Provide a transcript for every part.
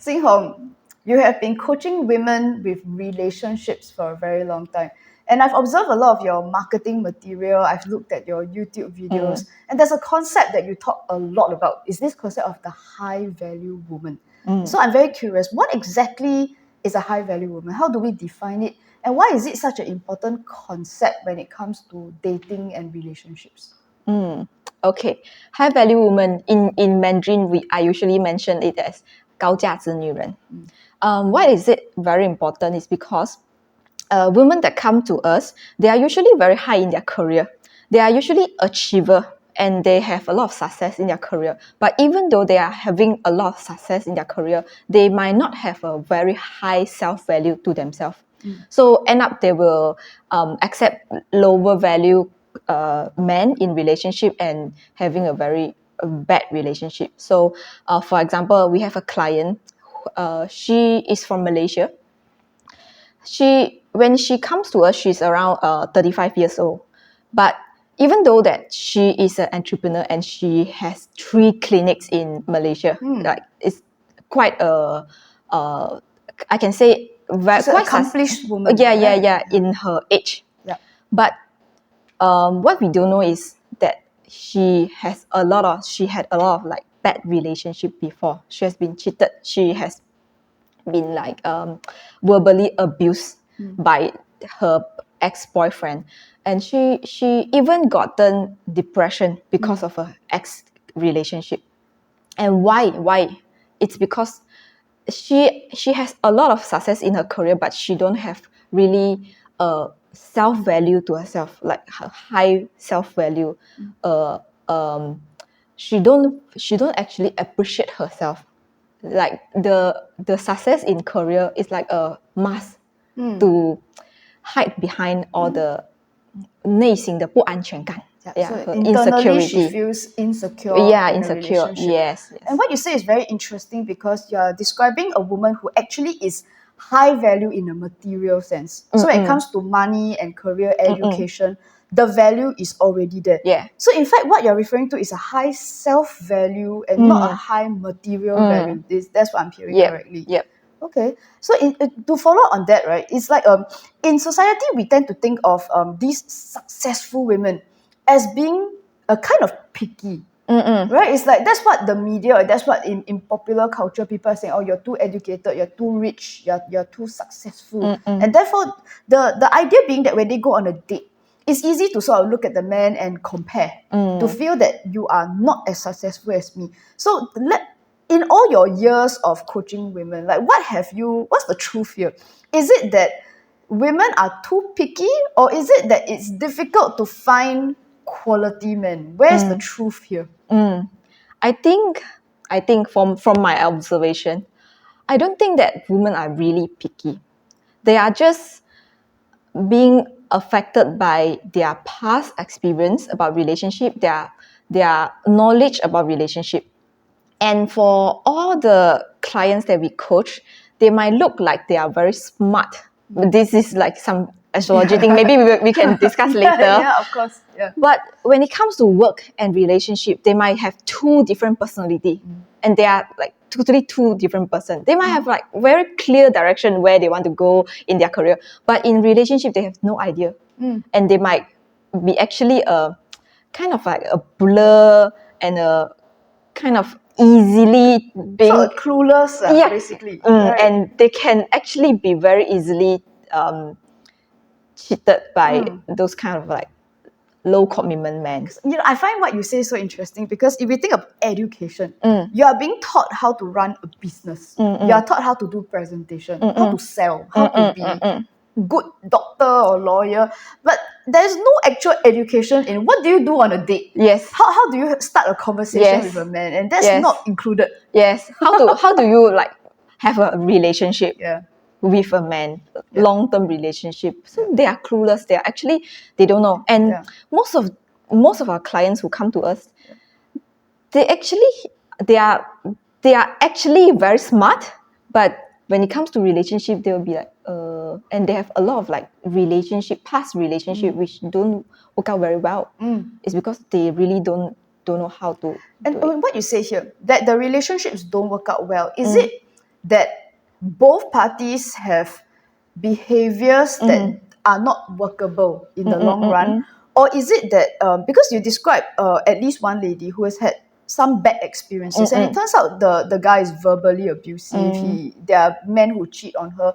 Xin Hong, you have been coaching women with relationships for a very long time. And I've observed a lot of your marketing material. I've looked at your YouTube videos. And there's a concept that you talk a lot about. Is this concept of the high value woman. So I'm very curious, what exactly is a high value woman? How do we define it? And why is it such an important concept when it comes to dating and relationships? Okay, high value woman in Mandarin, I usually mention it as 高价值女人. Why is it very important is because women that come to us, they are usually very high in their career. They are usually achiever and they have a lot of success in their career. But even though they are having a lot of success in their career, they might not have a very high self-value to themselves. So end up they will accept lower value men in relationship and having a very bad relationship. So for example, we have a client, she is from Malaysia. When she comes to us, she's around 35 years old. But even though that she is an entrepreneur and she has 3 clinics in Malaysia, like it's quite I can say She's an accomplished woman. Yeah, in her age. Yeah. But what we don't know is that she had a lot of like bad relationship before. She has been cheated. She has been like verbally abused by her ex-boyfriend, and she even gotten depression because of her ex relationship. And why? It's because she has a lot of success in her career, but she don't have really self-value to herself, like her high self-value. She don't actually appreciate herself. Like the success in career is like a mask to hide behind all the 内心的不安全感. So internally she feels insecure. Insecure. Yes. And what you say is very interesting because you're describing a woman who actually is high value in a material sense. So when it comes to money and career education, the value is already there. Yeah. So in fact, what you're referring to is a high self-value and not a high material value. That's what I'm hearing correctly. Yep. Okay, so to follow on that, right, it's like in society we tend to think of these successful women as being a kind of picky, right? It's like that's what the media, or that's what in popular culture people are saying. Oh, you're too educated, you're too rich, you're too successful, and therefore the idea being that when they go on a date, it's easy to sort of look at the man and compare to feel that you are not as successful as me. So in all your years of coaching women, like what's the truth here? Is it that women are too picky, or is it that it's difficult to find quality men? Where's the truth here? I think from my observation, I don't think that women are really picky. They are just being affected by their past experience about relationship, their knowledge about relationship. And for all the clients that we coach, they might look like they are very smart. This is like some astrology thing. Maybe we can discuss later. Yeah, of course. Yeah. But when it comes to work and relationship, they might have 2 different personality, and they are like totally 2 different person. They might have like very clear direction where they want to go in their career, but in relationship they have no idea, and they might be actually a kind of like a blur and a kind of easily being so clueless, basically. Right? And they can actually be very easily cheated by those kind of like low commitment men. I find what you say so interesting because if we think of education, you are being taught how to run a business. You are taught how to do presentation, how to sell, how to be good doctor or lawyer, but there's no actual education in what do you do on a date. Yes. How do you start a conversation with a man, and that's not included. Yes. How do you like have a relationship with a man, long-term relationship? So they are clueless. They don't know. And most of our clients who come to us, they are actually very smart, but when it comes to relationship, they will be like, and they have a lot of like past relationship which don't work out very well. It's because they really don't know how to. And what you say here, that the relationships don't work out well, is it that both parties have behaviors that are not workable in the long run? Or is it that, because you described at least one lady who has had some bad experiences, and it turns out the guy is verbally abusive, there are men who cheat on her.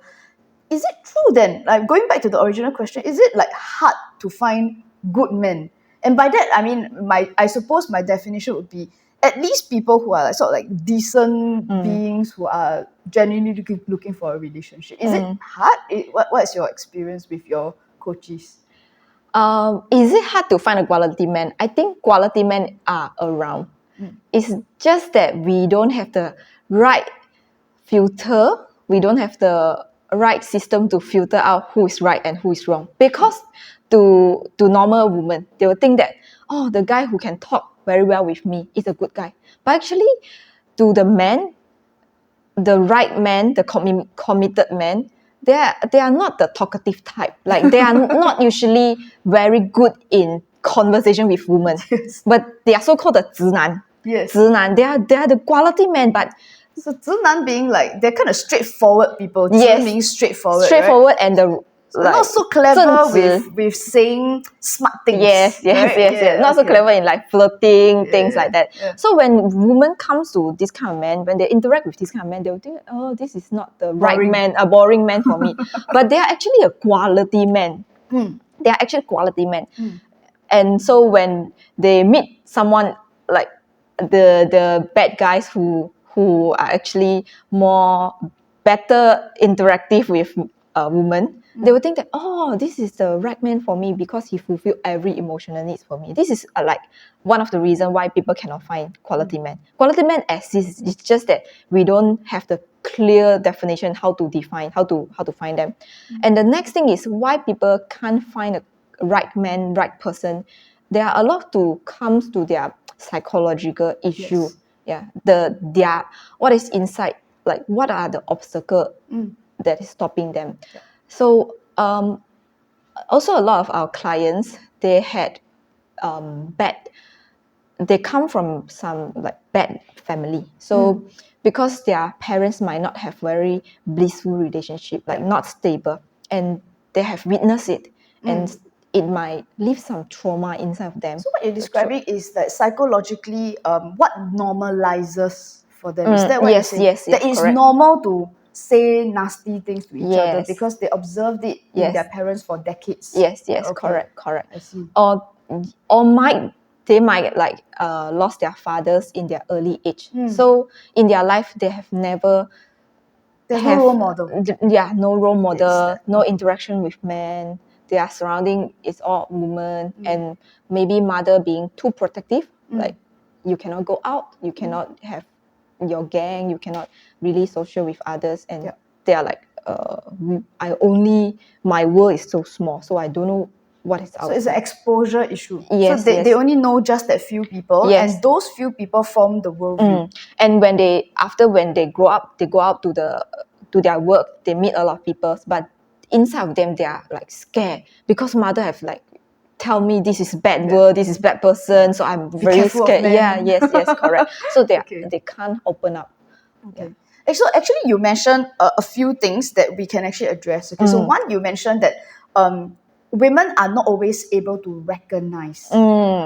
Is it true then, like going back to the original question, is it like hard to find good men? And by that, I mean, I suppose my definition would be at least people who are like, sort of like decent beings who are genuinely looking for a relationship. Is it hard? What is your experience with your coaches? Is it hard to find a quality man? I think quality men are around. It's just that we don't have the right filter. We don't have the right system to filter out who is right and who is wrong. Because to normal women, they will think that, oh, the guy who can talk very well with me is a good guy. But actually, to the man, the right man, the committed man, they are not the talkative type. Like they are not usually very good in conversation with women. Yes. But they are so-called the 直男. Yes. 直男, they are the quality men, but So 直男 being like, they're kind of straightforward people. Yes. 直 means straightforward, straightforward, right? and the like, not so clever 正直. with saying smart things. Yes. Yeah, Not so clever in like flirting, things like that. Yeah. So when women comes to this kind of man, when they interact with this kind of man, they'll think, oh, this is not the right man, a boring man for me. But they are actually a quality man. They are actually quality men. And so when they meet someone like the bad guys who are actually more better interactive with a woman, they will think that, oh, this is the right man for me because he fulfills every emotional needs for me. This is like one of the reasons why people cannot find quality men. Quality men exists. It's just that we don't have the clear definition how to find them. And the next thing is why people can't find a right man, right person. There are a lot to comes to their psychological issue. Yes. Their what is inside, like what are the obstacles that is stopping them. So also a lot of our clients, they had they come from some like bad family. So because their parents might not have very blissful relationship, like not stable, and they have witnessed it, and it might leave some trauma inside of them. So what you're describing is that psychologically, what normalizes for them? Is that what you're saying? Yes, that it's correct. normal to say nasty things to each other Yes. because they observed it in Yes. their parents for decades. Yes, Okay. correct. I see. Or they might like lost their fathers in their early age. So in their life, they have never There's no role model. No role model, that. no interaction with men. Their surrounding is all women, and maybe mother being too protective, like you cannot go out, you cannot have your gang, you cannot really social with others, and they are like, my world is so small, so I don't know what is outside. So it's an exposure issue. Yes, so they only know just that few people, Yes. and those few people form the worldview. And when they grow up, they go out to their work, they meet a lot of people, but inside of them they are like scared because mother have like tell me this is bad word, this is bad person, so I'm very careful of scared. men. Yes, correct. So they Okay. they can't open up. Okay. So actually, you mentioned a few things that we can actually address. Okay, so one, you mentioned that women are not always able to recognize.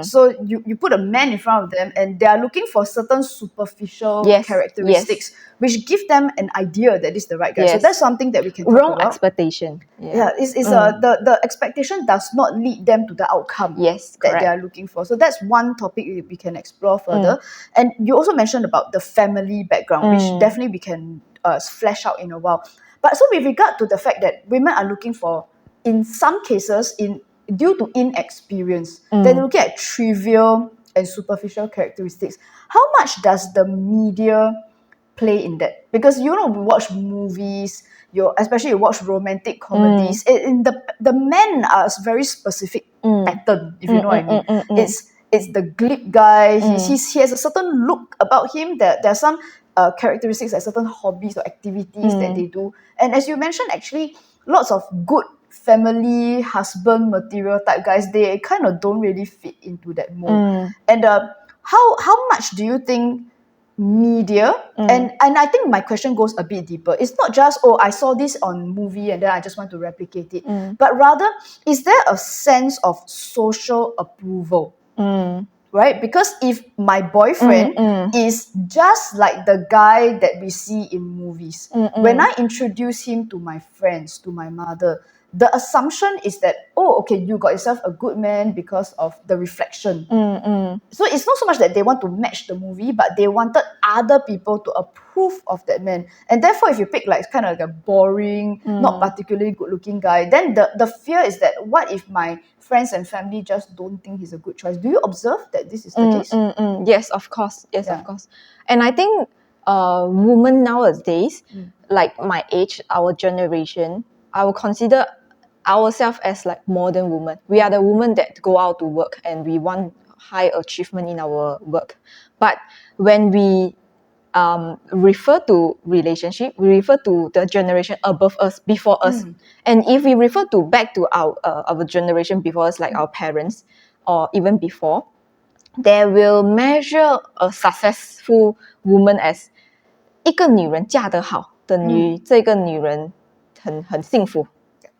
So you put a man in front of them, and they are looking for certain superficial characteristics, which give them an idea that is the right guy. So Yes. that's something that we can talk Wrong about. expectation. The expectation does not lead them to the outcome Yes, that correct. they are looking for. So that's one topic we can explore further. And you also mentioned about the family background, which definitely we can flesh out in a while. But so with regard to the fact that women are looking for, in some cases, due to inexperience, they're looking at trivial and superficial characteristics. How much does the media play in that? Because we watch movies, especially you watch romantic comedies. The men are a very specific pattern, if you know what I mean. It's the glib guy. He has a certain look about him. There are some characteristics, like certain hobbies or activities that they do. And as you mentioned, actually, lots of good family husband material type guys, they kind of don't really fit into that mold. And how much do you think media, and I think my question goes a bit deeper. It's not just, oh, I saw this on movie and then I just want to replicate it, but rather, is there a sense of social approval? Right? Because if my boyfriend is just like the guy that we see in movies, when I introduce him to my friends, to my mother, the assumption is that, oh, okay, you got yourself a good man because of the reflection. So it's not so much that they want to match the movie, but they wanted other people to approve of that man. And therefore, if you pick like kind of like a boring, not particularly good-looking guy, then the fear is that what if my friends and family just don't think he's a good choice? Do you observe that this is the case? Yes, of course. Yes, Yeah. of course. And I think women nowadays, like my age, our generation, I will consider ourselves as like modern women. We are the women that go out to work and we want high achievement in our work. But when we refer to relationship, we refer to the generation above us, before us. And if we refer to back to our generation before us, like our parents or even before, they will measure a successful woman as 一个女人嫁得好，等于这个女人很幸福。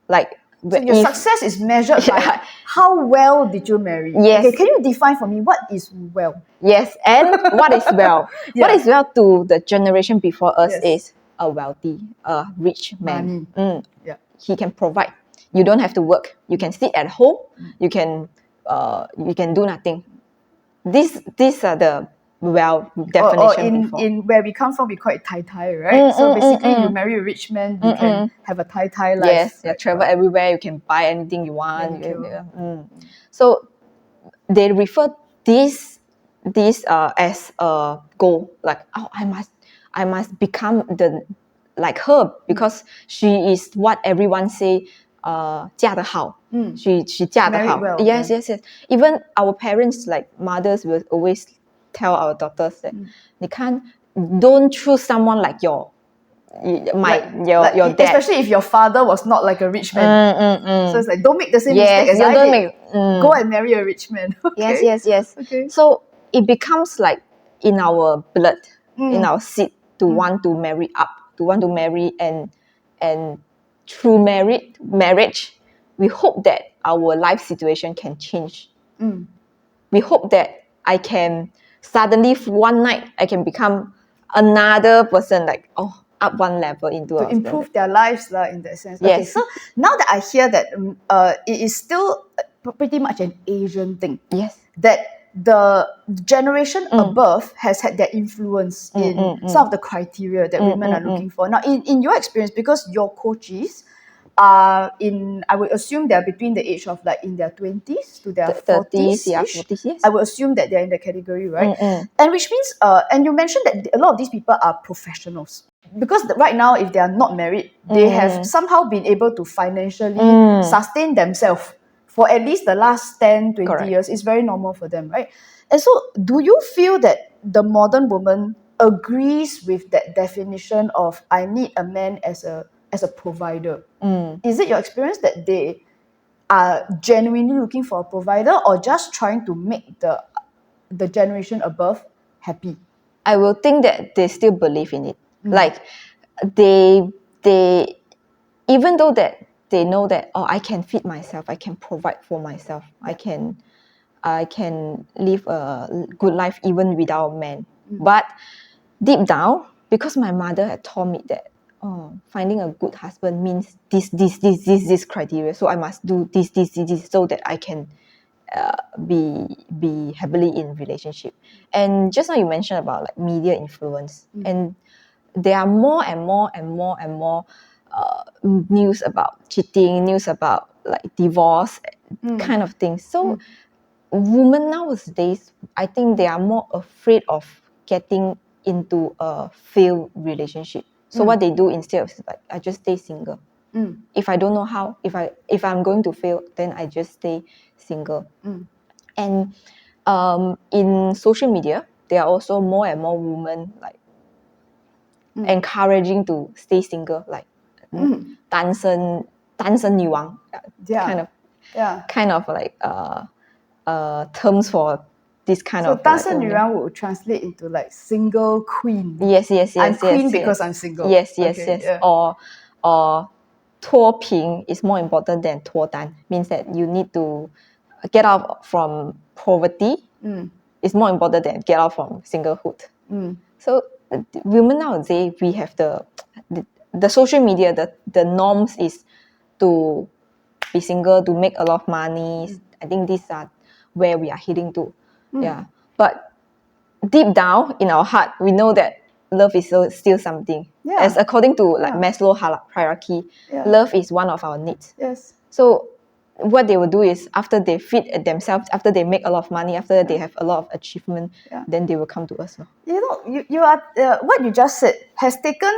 Like So your success is measured by how well did you marry? Yes. Okay, can you define for me what is well? Yes, and what is well? Yeah. What is well to the generation before us Yes. is a wealthy, rich man. Yeah. He can provide. You don't have to work. You can sit at home. You can do nothing. These are the well definition before. In where we come from, we call it tai, right? So basically, you marry a rich man, you can have a tai life. Yes, right? travel everywhere. You can buy anything you want. Manicure. So they refer this as a goal. Like, oh, I must become like her because she is what everyone say. 嫁得好, she 嫁得好. Married well, Yes, yeah. yes. Even our parents, like mothers, will always tell our daughters that, 你看, don't choose someone like your dad. Especially if your father was not like a rich man. So it's like, don't make the same mistake as I did. Go and marry a rich man. Okay. Yes. Okay. So it becomes like in our blood, in our seed, to want to marry up, to want to marry, and through marriage, we hope that our life situation can change. We hope that I can suddenly one night I can become another person, like up one level into to improve their lives in that sense. Okay, Yes. so now that I hear that it is still pretty much an Asian thing. Yes. That the generation above has had their influence in some of the criteria that women are looking for. Now, in your experience, because your coaches are I would assume they're between the age of like in their 20s to their 40s. Yeah, 40s, yes. I would assume that they're in the category, right? And which means, and you mentioned that a lot of these people are professionals. Because right now, if they are not married, they have somehow been able to financially sustain themselves for at least the last 10, 20 Correct. years. It's very normal for them, right? And so, do you feel that the modern woman agrees with that definition of I need a man as a provider? Is it your experience that they are genuinely looking for a provider or just trying to make the generation above happy? I will think that they still believe in it. Like they even though that they know that I can feed myself, I can provide for myself, I can live a good life even without a man. But deep down, because my mother had told me that finding a good husband means this criteria, so I must do this so that I can be happily in relationship. And just now you mentioned about like media influence, and there are more and more news about cheating, news about like divorce, kind of things. So women nowadays, I think they are more afraid of getting into a failed relationship. So what they do instead of like, I just stay single. If I don't know how, if I'm going to fail, then I just stay single. And in social media, there are also more and more women like encouraging to stay single, like 单身女王, kind of like terms for this kind So of 单身 like, 女人 will translate into like single queen. yes, I'm queen because I'm single. Yes, Okay, yeah. or 脱贫 is more important than 脱单, means that you need to get out from poverty. It's more important than get out from singlehood. So women nowadays, we have the social media, the norms is to be single, to make a lot of money. I think these are where we are heading to. Yeah. But deep down in our heart, we know that love is still something. Yeah. As according to like Maslow hierarchy, love is one of our needs. Yes. So what they will do is after they feed themselves, after they make a lot of money, after they have a lot of achievement, then they will come to us. You know, you are what you just said has taken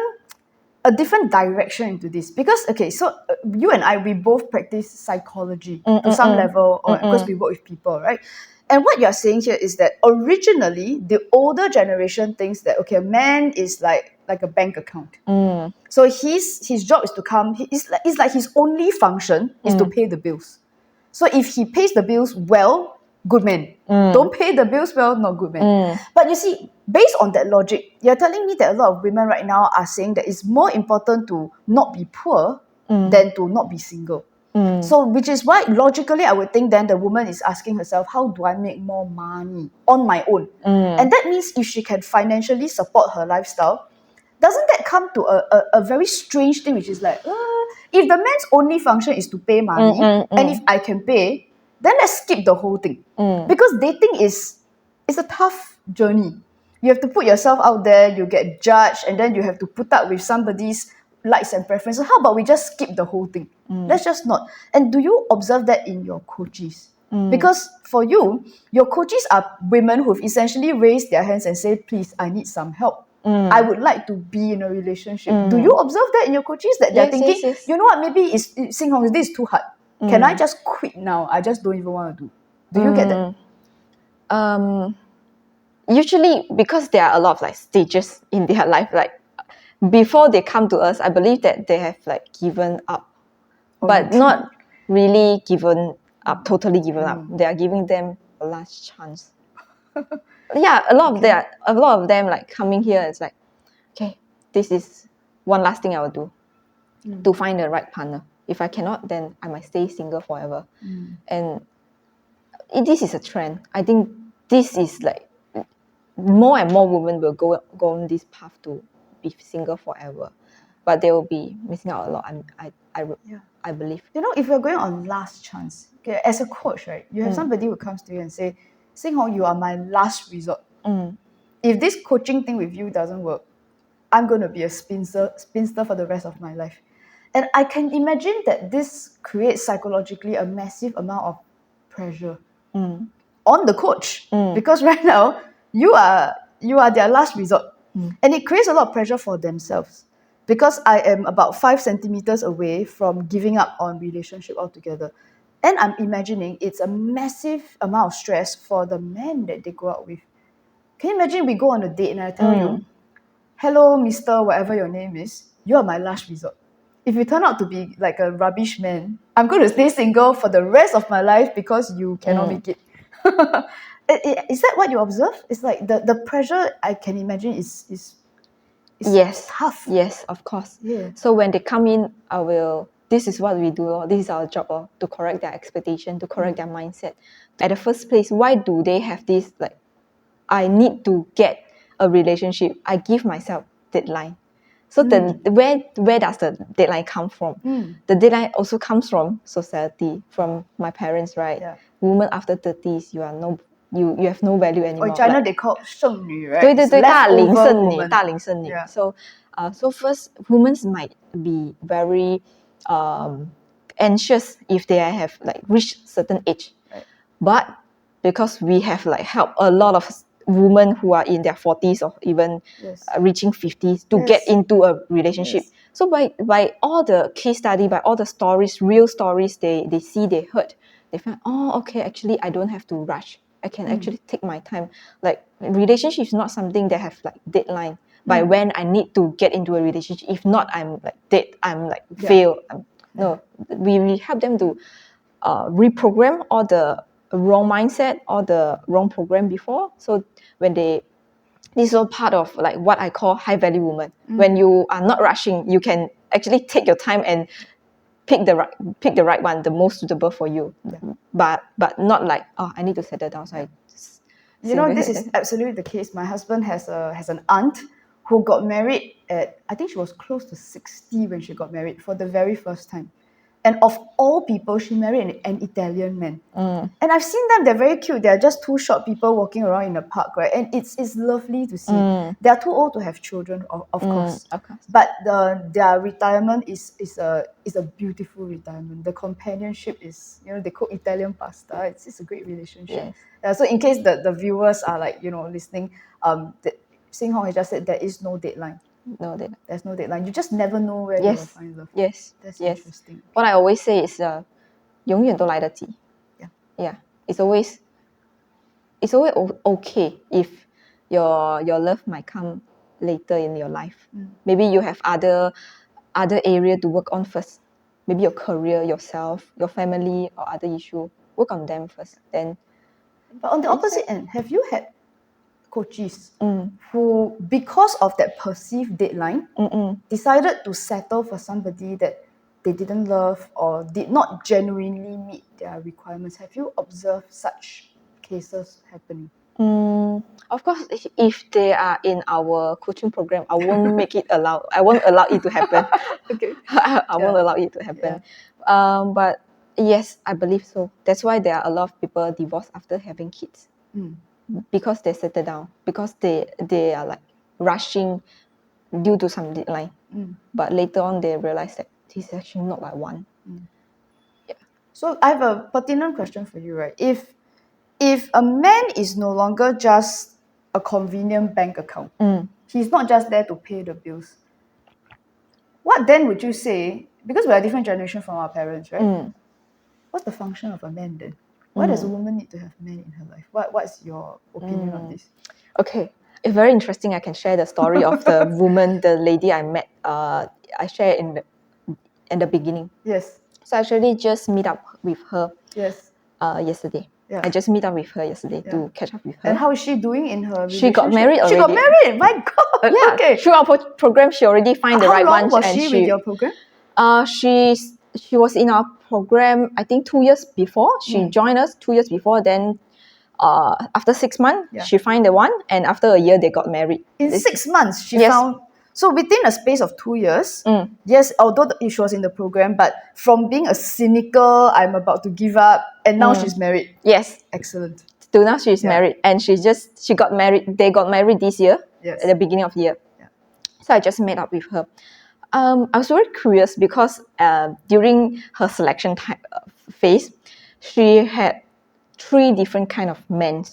a different direction into this, because okay, so you and I, we both practice psychology to some level, or because we work with people, right? And what you're saying here is that originally the older generation thinks that okay, a man is like a bank account. So his job is to come. It's like his only function is to pay the bills. So if he pays the bills well, good man. Don't pay the bills well, not good man. But you see, based on that logic, you're telling me that a lot of women right now are saying that it's more important to not be poor than to not be single. So which is why logically I would think then the woman is asking herself, how do I make more money on my own? And that means if she can financially support her lifestyle, doesn't that come to a very strange thing, which is like, if the man's only function is to pay money, and if I can pay, then let's skip the whole thing. Because dating is a tough journey. You have to put yourself out there, you get judged, and then you have to put up with somebody's likes and preferences. How about we just skip the whole thing? Let's just not. And do you observe that in your coaches? Because for you, your coaches are women who've essentially raised their hands and said, please, I need some help. I would like to be in a relationship. Do you observe that in your coaches? That they're thinking, yes. you know what, maybe Xin Hong, this is too hard. Can I just quit now? I just don't even want to do. Do you get that? Usually, because there are a lot of like stages in their life, like before they come to us, I believe that they have like given up, but not really given up, totally given up. They are giving them a last chance. Yeah, a lot of them like coming here. It's like, okay, this is one last thing I will do to find the right partner. If I cannot, then I might stay single forever. And this is a trend. I think this is like more and more women will go on this path to be single forever, but they will be missing out a lot. I believe. You know, if you're going on last chance, okay, as a coach, right, you have somebody who comes to you and say, Xin Hong, you are my last resort. If this coaching thing with you doesn't work, I'm going to be a spinster for the rest of my life. And I can imagine that this creates psychologically a massive amount of pressure on the coach, because right now you are their last resort, and it creates a lot of pressure for themselves, because I am about 5 centimeters away from giving up on relationship altogether. And I'm imagining it's a massive amount of stress for the men that they go out with. Can you imagine we go on a date and I tell you, hello, Mr. whatever your name is, you are my last resort. If you turn out to be like a rubbish man, I'm going to stay single for the rest of my life because you cannot make it. Is that what you observe? It's like the pressure, I can imagine, is yes, tough. Yes, of course. Yeah. So when they come in, this is what we do, this is our job, to correct their expectation, to correct their mindset. At the first place, why do they have this like, I need to get a relationship, I give myself deadline? So then where does the deadline come from? The deadline also comes from society, from my parents, right? Yeah. Women after 30s, you have no value anymore. Or in China, they call 剩女, right? 对， 大龄剩女, woman. 大龄剩女. Yeah. So first, women might be very anxious if they have like reached certain age. Right. But because we have like helped a lot of women who are in their 40s or even reaching 50s to get into a relationship. Yes. So by all the case study, by all the stories, real stories they see, they heard, they find, oh, okay, actually I don't have to rush. I can actually take my time. Like, relationship is not something that have like deadline by when I need to get into a relationship. If not, I'm like dead. I'm like fail. No, we help them to reprogram all the wrong mindset or the wrong program before. So when this is all part of like what I call high value woman. When you are not rushing, you can actually take your time and pick the right one, the most suitable for you. But not like, oh, I need to settle down. So I just this is absolutely the case. My husband has an aunt who got married at, I think she was close to 60 when she got married for the very first time. And of all people, she married an Italian man. And I've seen them, they're very cute. They're just two short people walking around in the park, right? And it's lovely to see. They're too old to have children, of course. But their retirement is a beautiful retirement. The companionship is, they cook Italian pasta. It's a great relationship. So in case the viewers are like, listening, Xin Hong has just said there is no deadline. No deadline. There's no deadline. You just never know where you will find love. Yes. That's interesting. What I always say is 永远都来得及. Yeah. It's always okay if your love might come later in your life. Maybe you have other area to work on first. Maybe your career, yourself, your family, or other issue. Work on them first. Then. But on the opposite end, have you had coaches who, because of that perceived deadline, decided to settle for somebody that they didn't love or did not genuinely meet their requirements? Have you observed such cases happening? Of course, if they are in our coaching program, I won't make it allow. I won't allow it to happen. Okay. I won't allow it to happen. But yes, I believe so. That's why there are a lot of people divorced after having kids. Because they settle down, because they are like rushing due to some deadline. But later on they realize that this is actually not what I want. So I have a pertinent question for you, right? If a man is no longer just a convenient bank account, he's not just there to pay the bills, what then would you say, because we're a different generation from our parents, right? What's the function of a man then? Why does a woman need to have men in her life? What's your opinion on this? Okay, it's very interesting. I can share the story of the woman, the lady I met. I shared in the beginning. Yes. So I actually just meet up with her. Yes. Yesterday. Yeah. I just meet up with her yesterday to catch up with her. And how is she doing in her relationship? She got married already. She got married. My God. Yeah. Okay. Through our program, she already find the right one. How long was she with your program? She was in our program, I think 2 years before. She joined us 2 years before. Then after 6 months, she find the one. And after a year, they got married. In 6 months, she found... So within a space of 2 years, yes, although she was in the program, but from being a cynical, I'm about to give up, and now she's married. Yes. Excellent. So now she's married, and she got married. They got married this year, at the beginning of the year. So I just met up with her. I was very curious because during her selection phase, she had 3 different kind of men,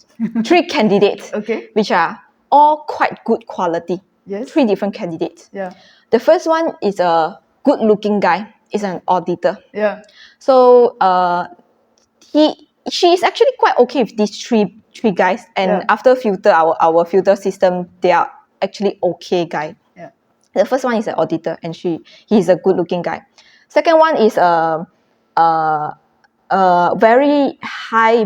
3 candidates, which are all quite good quality. Yes. 3 different candidates. Yeah. The first one is a good-looking guy. Is an auditor. Yeah. So she is actually quite okay with these three guys. And after filter our filter system, they are actually okay guy. Yeah. The first one is an auditor, and he's a good-looking guy. Second one is a very high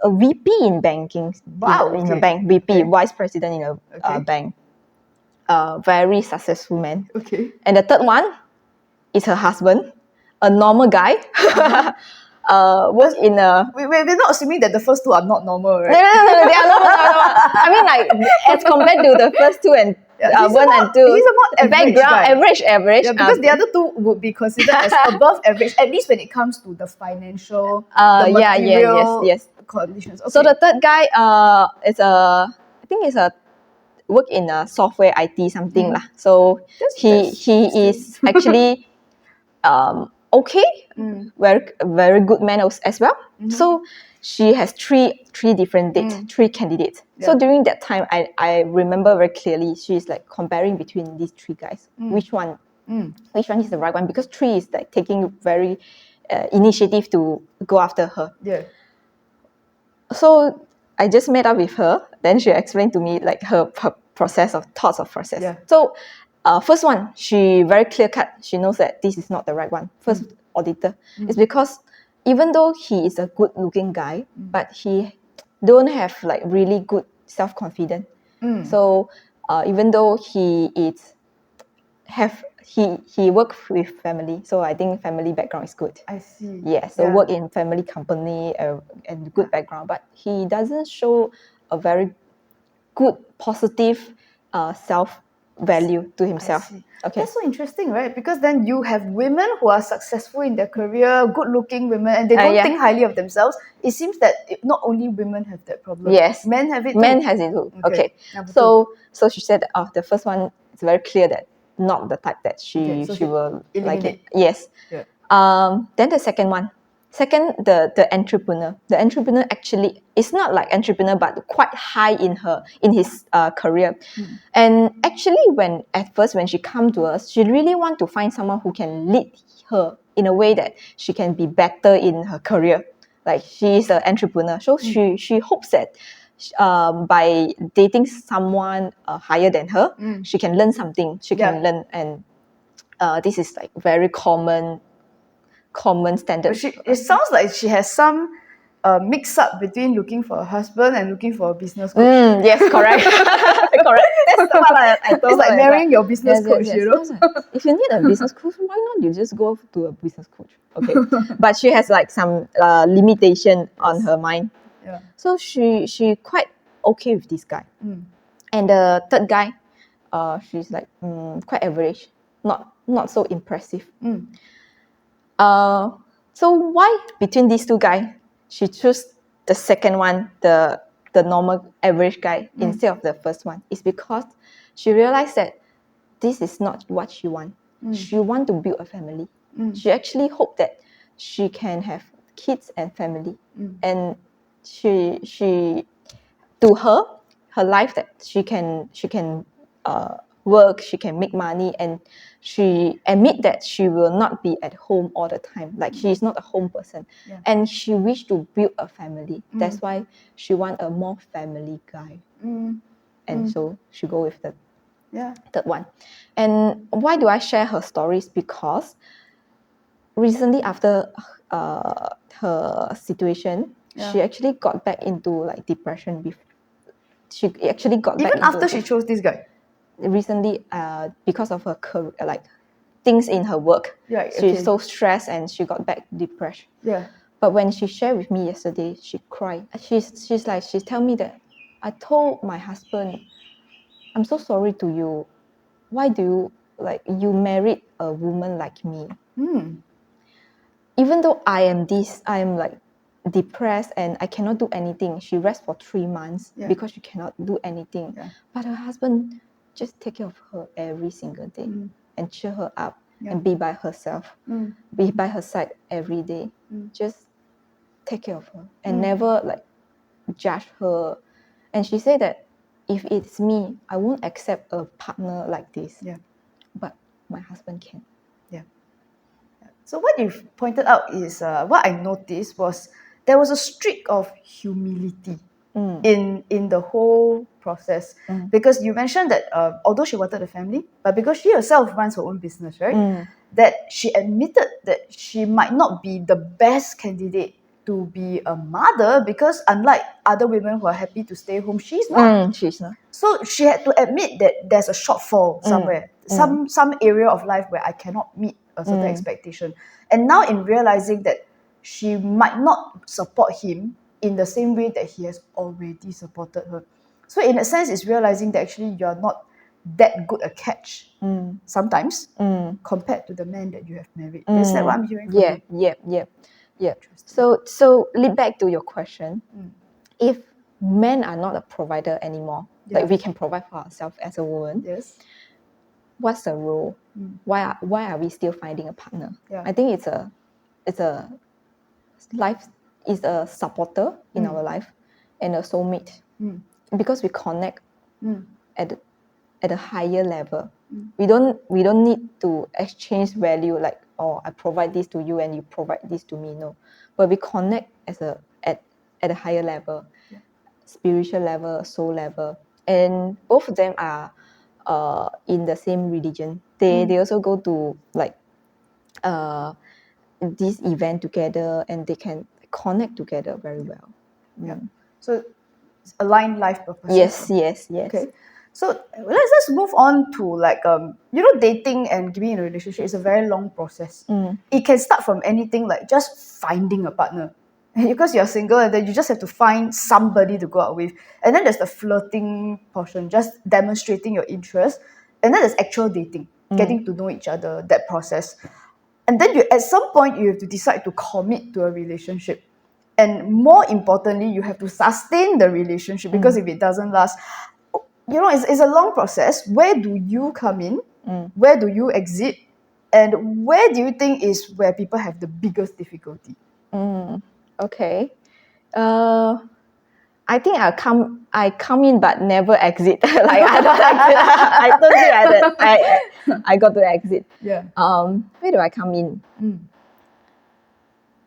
VP in banking. Wow. In a bank, VP, vice president in a bank. Very successful man. Okay. And the third one is her husband, a normal guy. Works in a... We're not assuming that the first 2 are not normal, right? No, they are normal. I mean, like, as compared to the first 2 and 1 and 2. He's a more average background, guy. average. Yeah, because the other 2 would be considered as above average, at least when it comes to the financial, the material conditions. Okay. So the third guy is work in a software IT something lah. So he is actually okay, very good man as well. So she has three different dates, 3 candidates. Yeah. So during that time, I remember very clearly she's like comparing between these 3 guys. Which one is the right one? Because 3 is like taking very initiative to go after her. Yeah. So I just met up with her. Then she explained to me like her process. Yeah. So first one, she very clear cut. She knows that this is not the right one. First auditor. It's because even though he is a good looking guy, but he don't have like really good self-confidence. So even though he work with family, so I think family background is good. I see. Yeah, so work in family company and good background, but he doesn't show a very good positive self value to himself. see. Okay. That's so interesting, right? Because then you have women who are successful in their career, good-looking women, and they don't yeah. think highly of themselves. It seems that not only women have that problem. Yes. Men have it Men too. has it too. Okay. Okay. Number two. So she said, the first one, it's very clear that not the type that Okay, so she will like it. eliminate. Yes. Yeah. Then the second one. Second, the entrepreneur. The entrepreneur actually is not like entrepreneur, but quite high in his career. And actually, at first when she come to us, she really want to find someone who can lead her in a way that she can be better in her career. Like she is an entrepreneur, so she hopes that by dating someone higher than her, she can learn something. She can learn, and this is like very common standard. But it sounds like she has some mix up between looking for a husband and looking for a business coach. Yes, correct. Correct. That's what I told It's like her. marrying your business coach, yes. you know? So I was like, if you need a business coach, why not you just go to a business coach? Okay. But she has like some limitation on her mind. Yeah. So she quite okay with this guy. And the third guy, she's like quite average, not so impressive. So why between these two guys she chose the second one, the normal average guy instead of the first one? Is because she realized that this is not what she wants. She want to build a family. She actually hoped that she can have kids and family, and she to her life, that she can work, she can make money, and she admit that she will not be at home all the time. Like she is not a home person, and she wish to build a family. That's why she want a more family guy, and so she go with the third one. And why do I share her stories? Because recently after her situation, she actually got back into like depression. She actually got back Even after she chose this guy. recently because of her career, like things in her work. She's so stressed and she got back depressed. But when she shared with me yesterday, she cried. She tell me that I told my husband, I'm so sorry to you. Why do you you married a woman like me? Even though I am like depressed and I cannot do anything. She rests for 3 months because she cannot do anything. But her husband just take care of her every single day and cheer her up and be by herself, be by her side every day. Just take care of her and never like judge her. And she said that if it's me, I won't accept a partner like this. But my husband can. So what you've pointed out is what I noticed was there was a streak of humility in the whole process, because you mentioned that although she wanted a family, but because she herself runs her own business, right? That she admitted that she might not be the best candidate to be a mother, because unlike other women who are happy to stay home, she's not. She's not. So she had to admit that there's a shortfall somewhere, some area of life where I cannot meet a certain expectation. And now in realizing that she might not support him in the same way that he has already supported her. So in a sense, it's realizing that actually you're not that good a catch sometimes compared to the man that you have married. Is that what I'm hearing from you? Yeah. So lead back to your question. If men are not a provider anymore, like we can provide for ourselves as a woman, what's the role? Why are we still finding a partner? I think it's a life is a supporter in our life and a soulmate, because we connect at a higher level. We don't need to exchange value, like, oh, I provide this to you and you provide this to me. No, but we connect at a higher level, spiritual level, soul level, and both of them are in the same religion. They also go to like this event together and they can connect together very well. Yeah. So align life purposes. Yes. Okay. So let's move on to like dating and being in a relationship is a very long process. It can start from anything like just finding a partner. Because you're single and then you just have to find somebody to go out with. And then there's the flirting portion, just demonstrating your interest. And then there's actual dating, getting to know each other, that process. And then at some point you have to decide to commit to a relationship. And more importantly, you have to sustain the relationship, because if it doesn't last, it's a long process. Where do you come in? Where do you exit? And where do you think is where people have the biggest difficulty? Okay. I think I come in but never exit. Like I don't exit. I don't think I got to exit. Yeah. Where do I come in?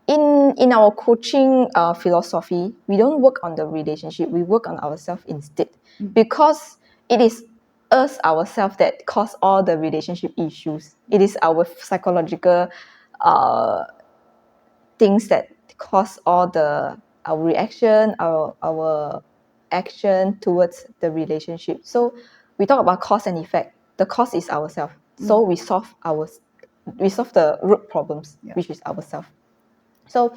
In our coaching philosophy, we don't work on the relationship. We work on ourselves instead, because it is us ourselves that cause all the relationship issues. It is our psychological things that cause all our reaction, our action towards the relationship. So we talk about cause and effect. The cause is ourselves. So we solve the root problems, which is ourselves. So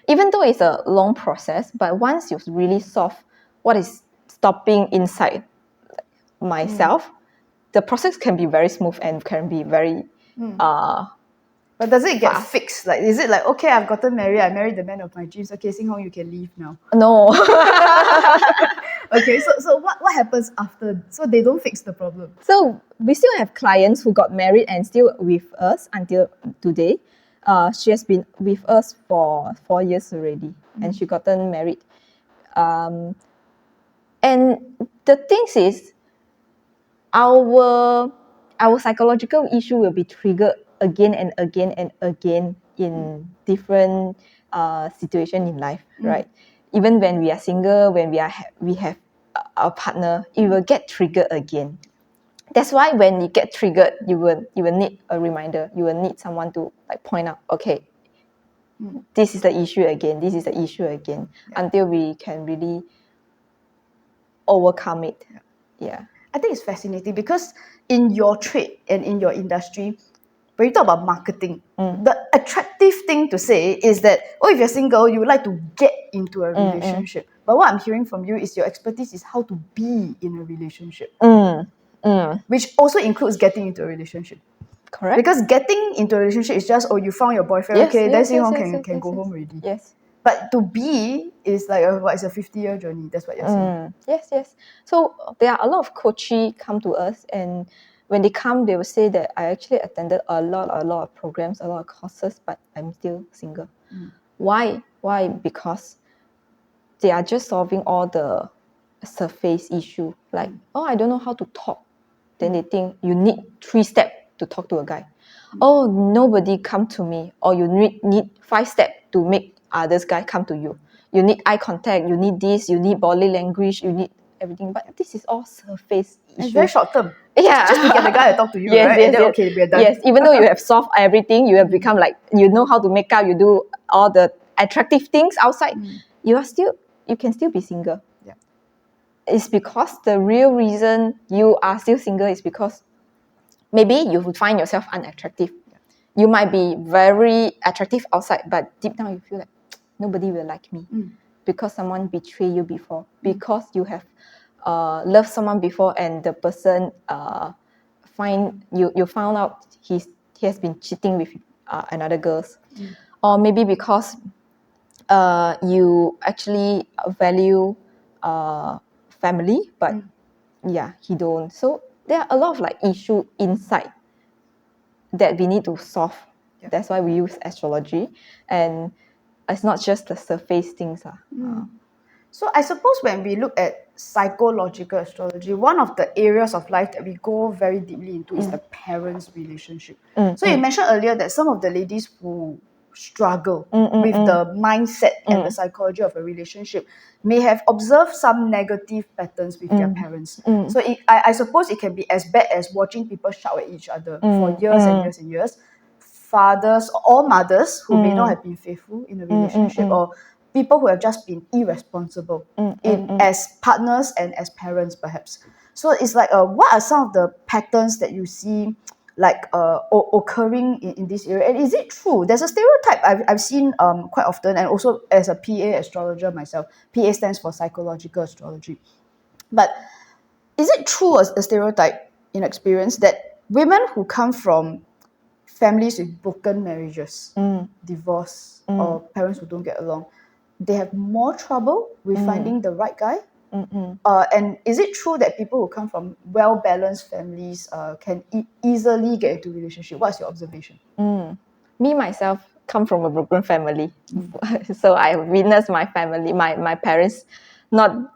even though it's a long process, but once you really solve what is stopping inside myself, the process can be very smooth and can be very But does it get fixed? Like, is it like, okay, I've gotten married, I married the man of my dreams, okay, Xin Hong, you can leave now? No. Okay, so what happens after? So they don't fix the problem. So we still have clients who got married and still with us until today. She has been with us for 4 years already, and she gotten married. And the thing is, our psychological issue will be triggered again and again and again in different situation in life, right? Even when we are single, when we have a partner, it will get triggered again. That's why when you get triggered, you will need a reminder. You will need someone to like point out, okay, this is the issue again. This is the issue again, until we can really overcome it. Yeah. I think it's fascinating because in your trade and in your industry, when you talk about marketing, the attractive thing to say is that, if you're single, you would like to get into a relationship. But what I'm hearing from you is your expertise is how to be in a relationship, which also includes getting into a relationship. Correct. Because getting into a relationship is just, you found your boyfriend, then Xin Hong can go home already. Yes. But to be is like it's a 50-year journey. That's what you're saying. Yes. So there are a lot of coaches come to us, and when they come, they will say that I actually attended a lot of programs, a lot of courses, but I'm still single. Why? Because they are just solving all the surface issue. Like, I don't know how to talk. Then they think you need 3 steps to talk to a guy. Nobody come to me. Or you need 5 steps to make others guy come to you. You need eye contact. You need this. You need body language. You need everything. But this is all surface issues. It's very short term. Yeah. Just to get the guy to talk to you, right? And then, okay, we're done. Yes, even though you have solved everything, you have become like, you know how to make up, you do all the attractive things outside, you can still be single. Yeah. It's because the real reason you are still single is because maybe you would find yourself unattractive. You might be very attractive outside, but deep down you feel like nobody will like me because someone betrayed you before, because you have loved someone before and the person you found out he has been cheating with another girls, or maybe because you actually value family, but he don't. So there are a lot of like issue inside that we need to solve. That's why we use astrology, and it's not just the surface things. So I suppose when we look at psychological astrology, one of the areas of life that we go very deeply into is the parents' relationship. So you mentioned earlier that some of the ladies who struggle with the mindset and the psychology of a relationship may have observed some negative patterns with their parents. So I suppose it can be as bad as watching people shout at each other for years and years and years. fathers or mothers who may not have been faithful in a relationship, or people who have just been irresponsible as partners and as parents, perhaps. So it's like, what are some of the patterns that you see like occurring in this area? And is it true? There's a stereotype I've seen quite often, and also as a PA astrologer myself. PA stands for psychological astrology. But is it true, a stereotype in experience, that women who come from families with broken marriages, divorce, or parents who don't get along, they have more trouble with finding the right guy? And is it true that people who come from well-balanced families can easily get into a relationship? What's your observation? Me myself come from a broken family, so I witnessed my family, my parents, not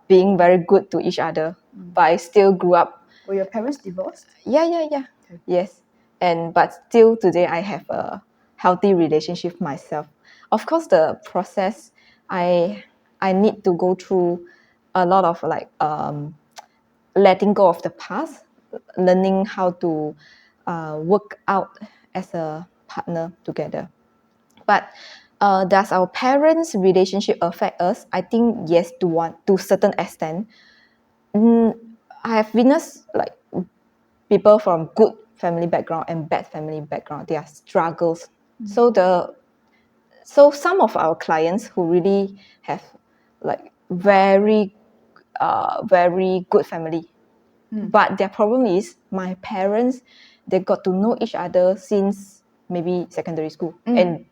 being very good to each other, but I still grew up. Were your parents divorced? Yeah. Okay. Yes, but still today I have a healthy relationship myself. Of course, the process I need to go through a lot of like letting go of the past, learning how to work out as a partner together. But does our parents' relationship affect us? I think yes, to certain extent. I have witnessed like people from good family background and bad family background, their struggles. So some of our clients who really have like very good family, but their problem is my parents, they got to know each other since maybe secondary school, and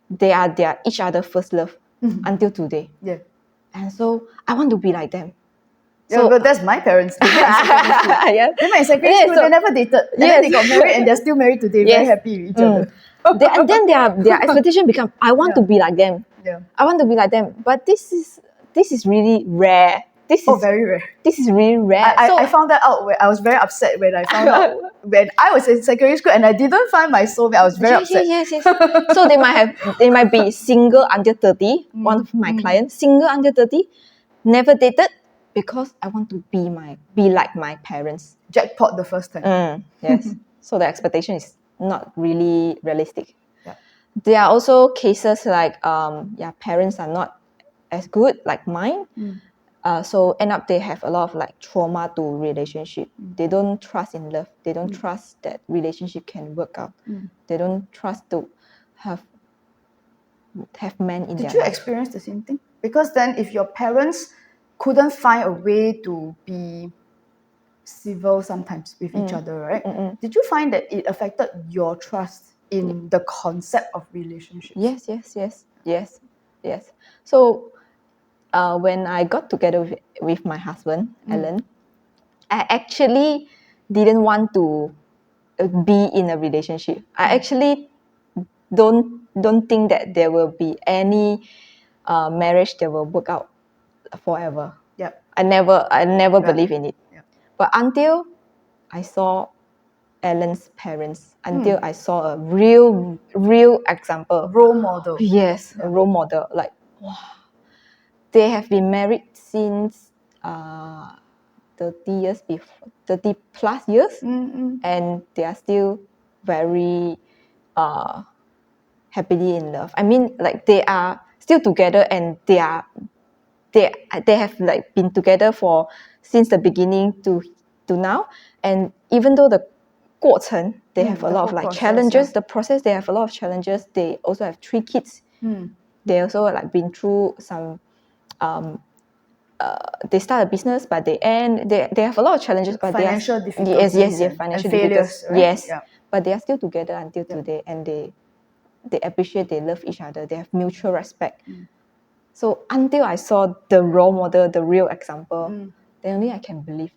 they are each other first love until today. Yeah. And so I want to be like them. So, but that's my parents. They met in secondary school. Yeah. They met in secondary school. They never dated. And then they got married, and they're still married today. Very happy with each other. And then their expectation become, I want to be like them. Yeah. I want to be like them. But this is really rare. This is very rare. This is really rare. I found that out when I was very upset when I found out when I was in secondary school and I didn't find my soulmate. I was very upset. Yes. So they might be single until 30. One of my clients, single until 30, never dated, because I want to be like my parents. Jackpot the first time. Yes. So the expectation is not really realistic. Yeah. There are also cases like parents are not as good like mine. So end up they have a lot of like trauma to relationship. They don't trust in love. They don't trust that relationship can work out. They don't trust to have men in their life. Did you experience the same thing? Because then if your parents couldn't find a way to be civil sometimes with each other, right? Did you find that it affected your trust in the concept of relationships? Yes. So when I got together with my husband, Alan, I actually didn't want to be in a relationship. I actually don't think that there will be any marriage that will work out forever. Yep. I never believe in it. Yep. But until I saw Alan's parents, until I saw a real example. Role model. Yes, a role model. Like, wow. They have been married since 30 plus years, and they are still very happily in love. I mean, like, they are still together, and they have like been together for since the beginning to now. And even though the 过程, they have a lot of like challenges. The process, they have a lot of challenges. They also have 3 kids. They also like been through some. They start a business, but they have a lot of challenges. But financial difficulties. Yes, financial failures, right? Yes, but they are still together until today, and they appreciate, they love each other. They have mutual respect. So until I saw the role model, the real example, then only I can believe.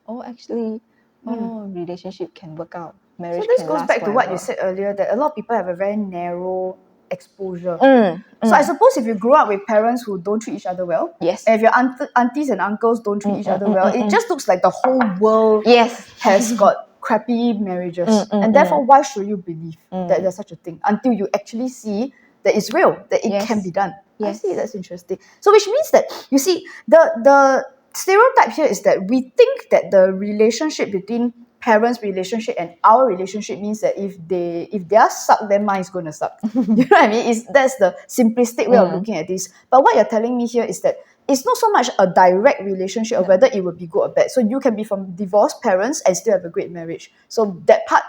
Relationship can work out. Marriage so this can goes last back to what forever. you said earlier, that a lot of people have a very narrow exposure. So I suppose if you grew up with parents who don't treat each other well, Yes. and if your aunties and uncles don't treat each other well, it just looks like the whole world has got crappy marriages. And therefore, why should you believe that there's such a thing until you actually see that it's real, that it can be done? I see, that's interesting. So which means that, you see, the stereotype here is that we think that the relationship between parents' relationship and our relationship means that if they are suck, then mine is gonna suck. You know what I mean? That's the simplistic way of looking at this. But what you're telling me here is that it's not so much a direct relationship of whether it will be good or bad. So you can be from divorced parents and still have a great marriage. So that part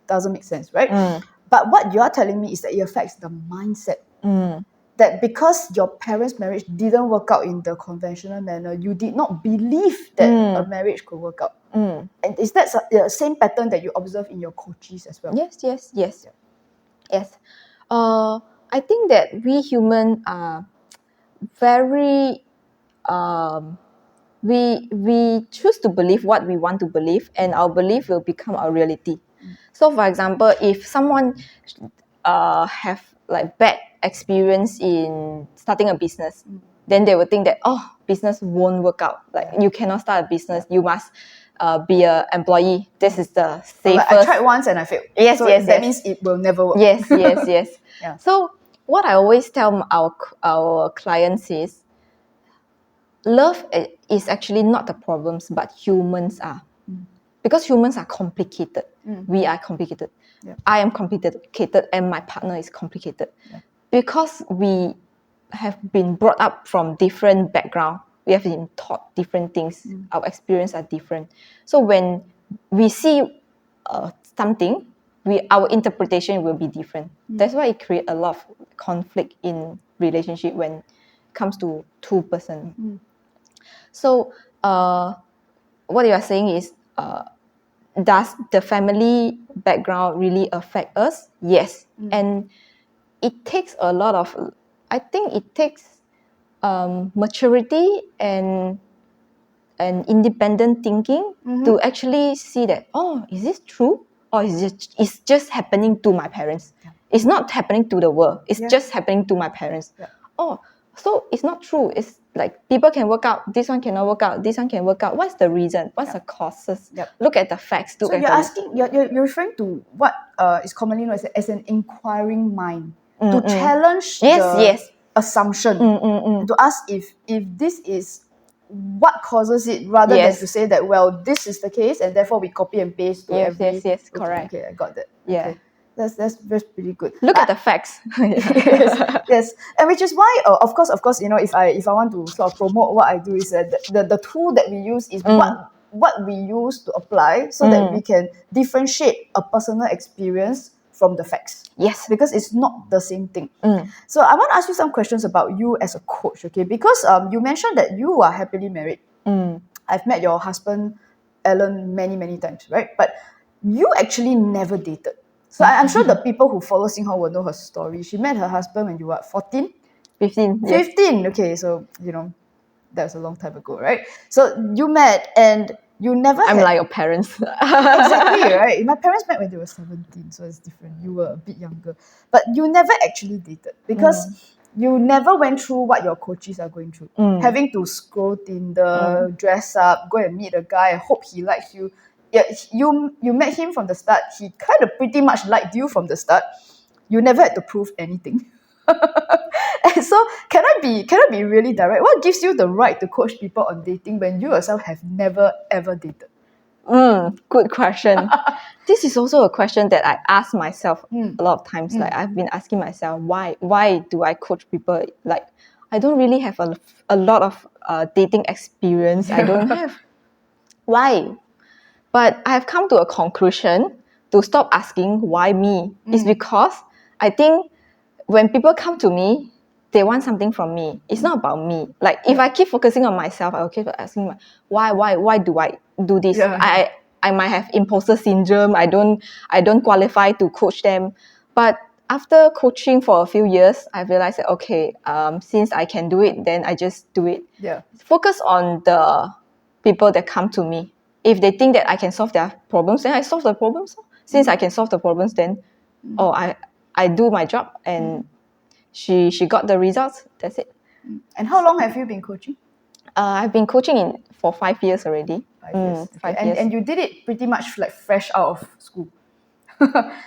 doesn't make sense, right? But what you are telling me is that it affects the mindset. That because your parents' marriage didn't work out in the conventional manner, you did not believe that a marriage could work out. And is that the same pattern that you observe in your coaches as well? Yes. I think that we humans are very we choose to believe what we want to believe, and our belief will become our reality. So for example, if someone have like bad experience in starting a business, then they will think that business won't work out, like you cannot start a business, you must be an employee. This is the safest. I tried once and I failed. Yes. That means it will never work. Yes. Yeah. So what I always tell our clients is, love is actually not the problems, but humans are. Because humans are complicated. We are complicated. Yeah. I am complicated and my partner is complicated. Yeah. Because we have been brought up from different background, we have been taught different things. Our experience are different. So when we see something, our interpretation will be different. That's why it creates a lot of conflict in relationship when it comes to two person. So what you are saying is, does the family background really affect us? Yes. And it takes a lot of, I think it takes maturity and independent thinking to actually see that, is this true? Or it's just happening to my parents? It's not happening to the world. It's just happening to my parents. So it's not true. It's like people can work out, this one cannot work out, this one can work out. What's the reason? What's the causes? Look at the facts. So you're referring to what is commonly known as an inquiring mind, to challenge the assumption, to ask if this is what causes it, rather than to say that, well, this is the case and therefore we copy and paste to every... Yes, correct. Okay, I got that. Yeah. Okay. That's pretty good. Look at the facts. yes, and which is why, of course, if I want to sort of promote what I do, is that the tool that we use is what we use to apply, so that we can differentiate a personal experience from the facts. Yes, because it's not the same thing. So I want to ask you some questions about you as a coach, okay? Because you mentioned that you are happily married. I've met your husband, Alan, many times, right? But you actually never dated. So I'm sure the people who follow Xin Hong will know her story. She met her husband when you were 14? 15. 15, okay. So, that was a long time ago, right? So you met and you never I'm like your parents. Exactly, right? My parents met when they were 17, so it's different. You were a bit younger. But you never actually dated because you never went through what your coaches are going through. Having to scroll Tinder, dress up, go and meet a guy, and hope he likes you. Yeah, you met him from the start. He kind of pretty much liked you from the start. You never had to prove anything. And so can I be really direct? What gives you the right to coach people on dating when you yourself have never ever dated? Good question. This is also a question that I ask myself a lot of times. Like I've been asking myself, why do I coach people? Like I don't really have a lot of dating experience. I don't have. Why? But I've come to a conclusion to stop asking why me. It's because I think when people come to me, they want something from me. It's not about me. Like if I keep focusing on myself, I will keep asking why do I do this? I might have imposter syndrome. I don't qualify to coach them. But after coaching for a few years, I realized that okay, since I can do it, then I just do it. Yeah. Focus on the people that come to me. If they think that I can solve their problems, then I solve the problems. Since I can solve the problems, then I do my job, and she got the results. That's it. And how long have you been coaching? I've been coaching for 5 years already. 5 years. Okay. 5 years. And you did it pretty much like fresh out of school.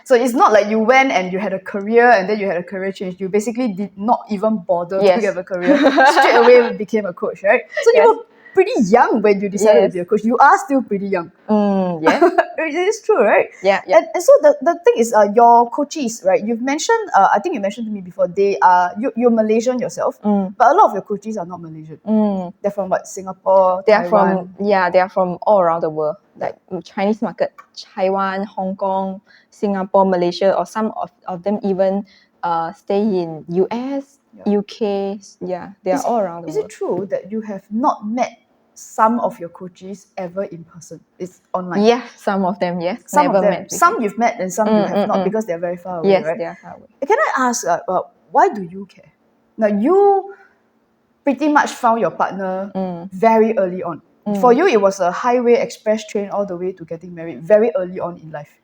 So it's not like you went and you had a career and then you had a career change. You basically did not even bother to have a career. Straight away became a coach, right? So pretty young when you decided to Yes. be a coach. You are still pretty young. Yes. It is true, right? Yeah. And so the thing is, your coaches, right? You've mentioned, I think you mentioned to me before, you're Malaysian yourself, but a lot of your coaches are not Malaysian. They're from what, Singapore, They are Taiwan? they are from all around the world, like Chinese market, Taiwan, Hong Kong, Singapore, Malaysia, or some of them even stay in US, UK. Yeah, they are all around the Is it world. true that you have not met some of your coaches ever in person? It's online. Yeah, some of them, yes. Some never of them, met before. some you've met and some you have not because they're very far away, Yes, right? they are far away. Can I ask, why do you care? Now, you pretty much found your partner very early on. For you, it was a highway express train all the way to getting married very early on in life.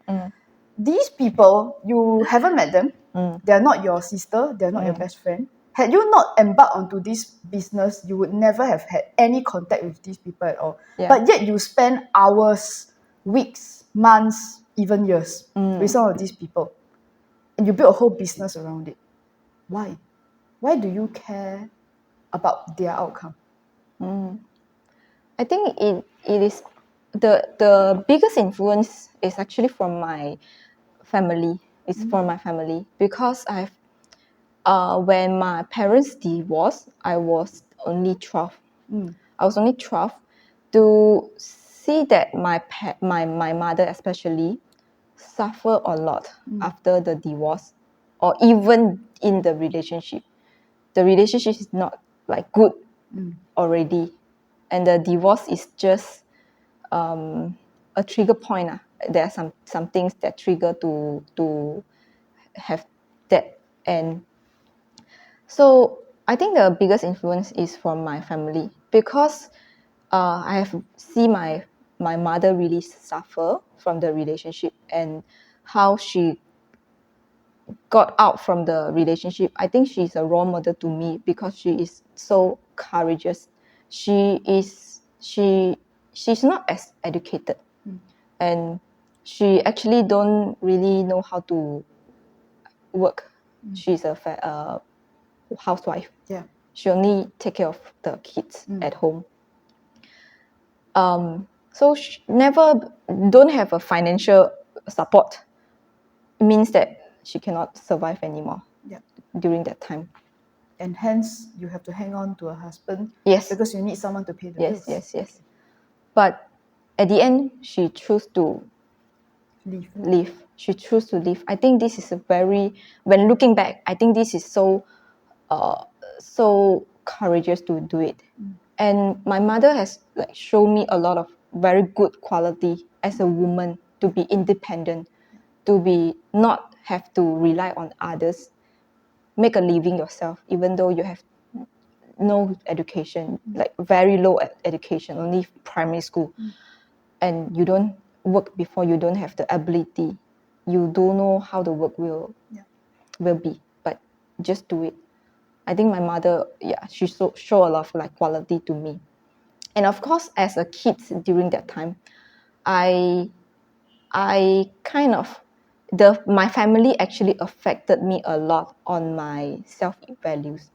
These people, you haven't met them. They're not your sister. They're not your best friend. Had you not embarked onto this business, you would never have had any contact with these people at all. Yeah. But yet you spend hours, weeks, months, even years with some of these people. And you build a whole business around it. Why? Why do you care about their outcome? I think it is the biggest influence is actually from my family. It's from my family because when my parents divorced, I was only 12. I was only 12 to see that my mother especially suffer a lot after the divorce or even in the relationship. The relationship is not like good already, and the divorce is just a trigger point. There are some things that trigger to have that. And so I think the biggest influence is from my family because I have seen my mother really suffer from the relationship and how she got out from the relationship. I think she's a role model to me because she is so courageous. She's not as educated, and she actually don't really know how to work. She's a housewife. Yeah. She only take care of the kids at home. So she never don't have a financial support. It means that she cannot survive anymore. Yeah. During that time. And hence you have to hang on to a husband. Yes. Because you need someone to pay the bills. Yes. But at the end, she chose to Leave. She chose to leave. I think this is when looking back, I think this is so courageous to do it. And my mother has like shown me a lot of very good quality as a woman to be independent, to be not have to rely on others, make a living yourself, even though you have no education, like very low education, only primary school, and you don't work before, you don't have the ability, you don't know how the work will be, but just do it. I think my mother, she show a lot of like quality to me. And of course, as a kid during that time, I kind of my family actually affected me a lot on my self-values.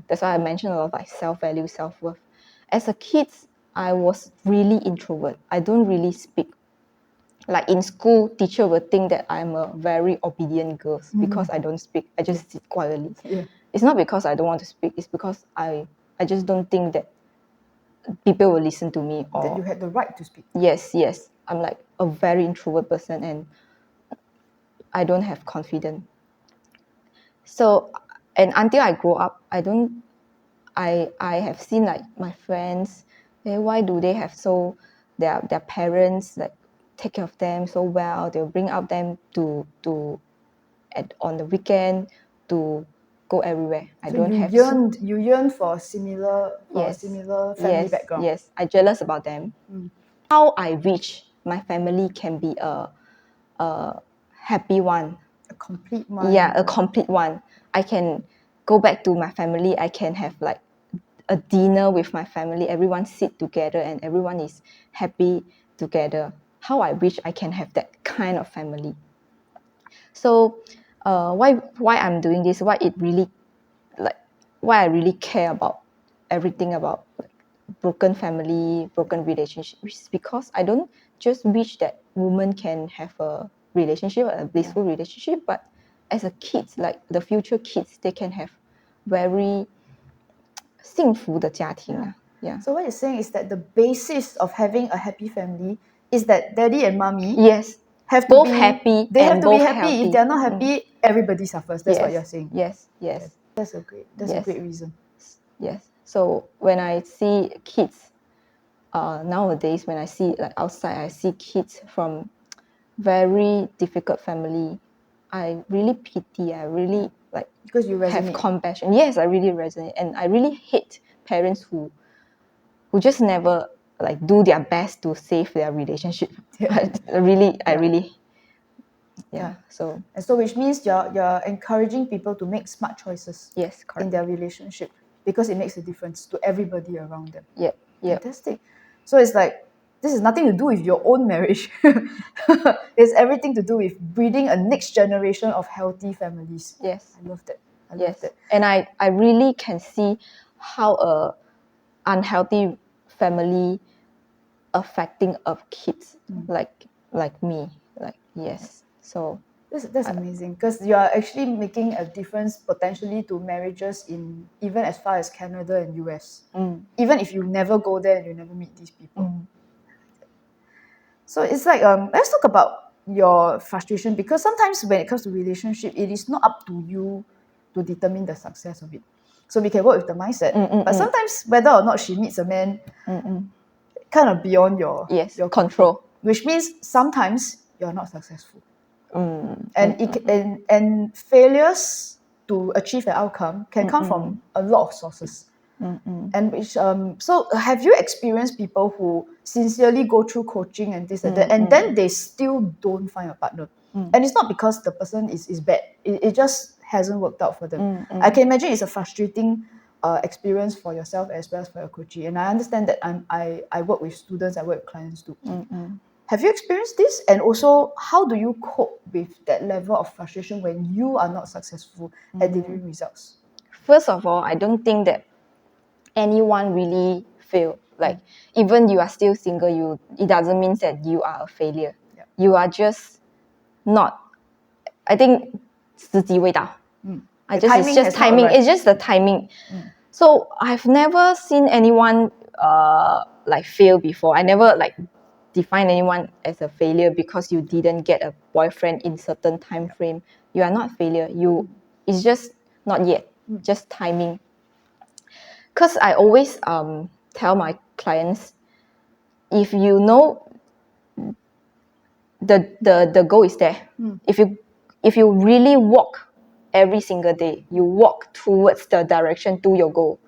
That's why I mentioned a lot of like self-value, self-worth. As a kid, I was really introvert. I don't really speak. Like in school, teacher would think that I'm a very obedient girl because I don't speak. I just sit quietly. Yeah. It's not because I don't want to speak. It's because I just don't think that people will listen to me. Or That you had the right to speak. Yes. I'm like a very introvert person and I don't have confidence. So, and until I grow up, I have seen like my friends, why do they have their parents like take care of them so well? They'll bring up them on the weekend to go everywhere. I So don't you have. yearn for a similar family background. Yes, I jealous about them. How I wish my family can be a happy one. A complete one. Yeah, a complete one. I can go back to my family. I can have like a dinner with my family. Everyone sit together and everyone is happy together. How I wish I can have that kind of family. So, why I'm doing this? Why I really care about everything about like broken family, broken relationship. It's because I don't just wish that women can have a relationship, a blissful relationship, but as a kids, like the future kids, they can have very 幸福的家庭啊。Yeah. So what you're saying is that the basis of having a happy family is that daddy and mommy Yes. have to Both be happy They have and to be both happy. healthy. If they're not happy, everybody suffers. That's what Yes. you're saying. Yes. Yes. That's a great reason. Yes. So when I see kids, nowadays when I see like outside, I see kids from very difficult family. I really pity. I really like Because you have resonate. compassion. Yes, I really resonate, and I really hate parents who just never like do their best to save their relationship. I really. So And so which means you're encouraging people to make smart choices yes, in correct. their relationship because it makes a difference to everybody around them. Yep. Fantastic. So it's like this is nothing to do with your own marriage. It's everything to do with breeding a next generation of healthy families. Yes. I love that. And I really can see how a unhealthy family affecting of kids like me. Like yes. So That's amazing because you are actually making a difference potentially to marriages in even as far as Canada and US. Even if you never go there and you never meet these people. So it's like let's talk about your frustration because sometimes when it comes to relationship, it is not up to you to determine the success of it. So we can work with the mindset, but sometimes whether or not she meets a man, kind of beyond your control, which means sometimes you're not successful, and failures to achieve an outcome can come from a lot of sources. And which so have you experienced people who sincerely go through coaching and this and that and then they still don't find a partner and it's not because the person is bad, it just hasn't worked out for them. I can imagine it's a frustrating experience for yourself as well as for your coachee, and I understand that I work with students, I work with clients too. Have you experienced this? And also, how do you cope with that level of frustration when you are not successful at delivering results? First of all, I don't think that anyone really fail. Like even you are still single, it doesn't mean that you are a failure. You are just not. I think 时机未到. It's just timing. It's just the timing. So I've never seen anyone like fail before. I never like define anyone as a failure because you didn't get a boyfriend in certain time frame. You are not failure. It's just not yet. Just timing. Because I always tell my clients, if you know the goal is there, if you really walk every single day, you walk towards the direction to your goal.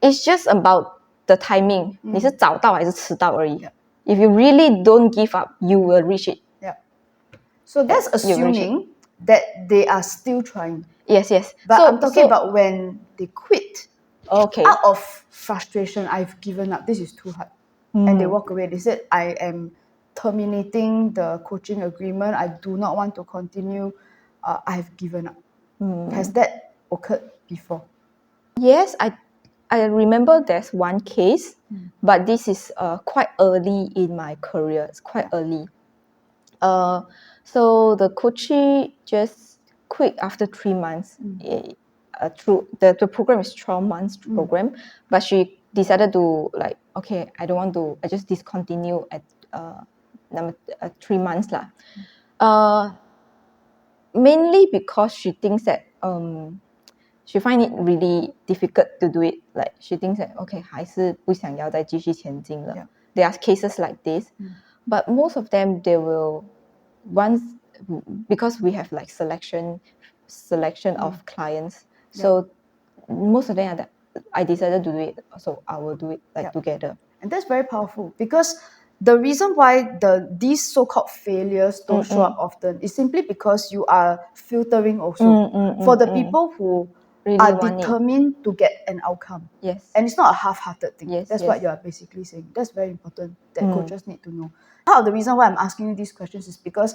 It's just about the timing. 你是早到还是迟到而已. If you really don't give up, you will reach it. So that's assuming that they are still trying. Yes. But I'm talking about when they quit. Okay. Out of frustration, I've given up. This is too hard. And they walk away. They said, I am terminating the coaching agreement. I do not want to continue. I've given up. Has that occurred before? Yes, I remember there's one case, but this is quite early in my career. It's quite early. So the coachee just quit after 3 months. Through the program is 12 months program, but she decided to like, okay, I don't want to. I just discontinue at 3 months lah. Mainly because she thinks that she find it really difficult to do it. Like she thinks that okay, 还是不想要再继续前进了. There are cases like this, but most of them they will once because we have like selection of clients. So most of them are that I decided to do it, so I will do it like together. And that's very powerful because the reason why these so-called failures don't show up often is simply because you are filtering also for the people who really are determined to get an outcome. Yes. And it's not a half-hearted thing. Yes, That's what you're basically saying. That's very important that coaches need to know. Part of the reason why I'm asking you these questions is because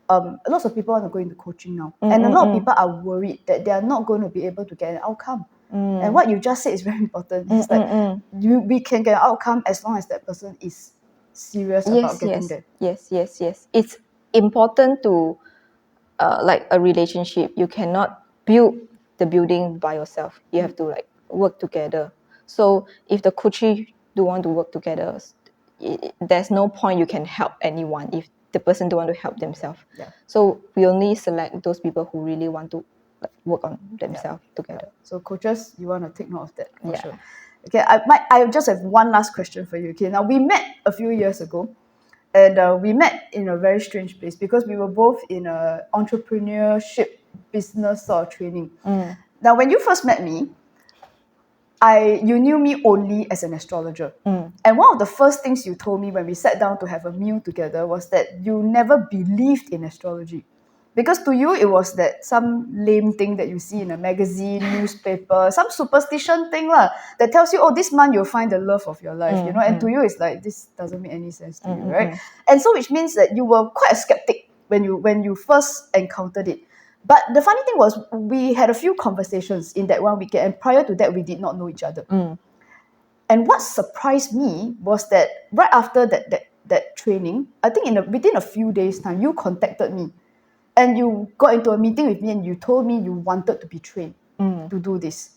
lots of people want to go into coaching now. And a lot of people are worried that they are not going to be able to get an outcome. And what you just said is very important. It's like we can get an outcome as long as that person is serious about getting there. Yes. It's important to like a relationship. You cannot build the building by yourself. You have to like work together. So if the coachee don't want to work together, there's no point you can help anyone if the person don't want to help themselves. Yeah. So we only select those people who really want to like, work on themselves together. So coaches, you want to take note of that for Yeah. sure. Okay, I just have one last question for you. Okay, now we met a few years ago, and we met in a very strange place because we were both in a entrepreneurship business sort of training. Now, when you first met me, you knew me only as an astrologer. And one of the first things you told me when we sat down to have a meal together was that you never believed in astrology. Because to you, it was that some lame thing that you see in a magazine, newspaper, some superstition thing that tells you, oh, this month you'll find the love of your life, you know. And to you, it's like, this doesn't make any sense to you, right? And so, which means that you were quite a skeptic when you first encountered it. But the funny thing was, we had a few conversations in that 1 weekend, and prior to that, we did not know each other. And what surprised me was that right after that training, I think within a few days' time, you contacted me. And you got into a meeting with me and you told me you wanted to be trained to do this.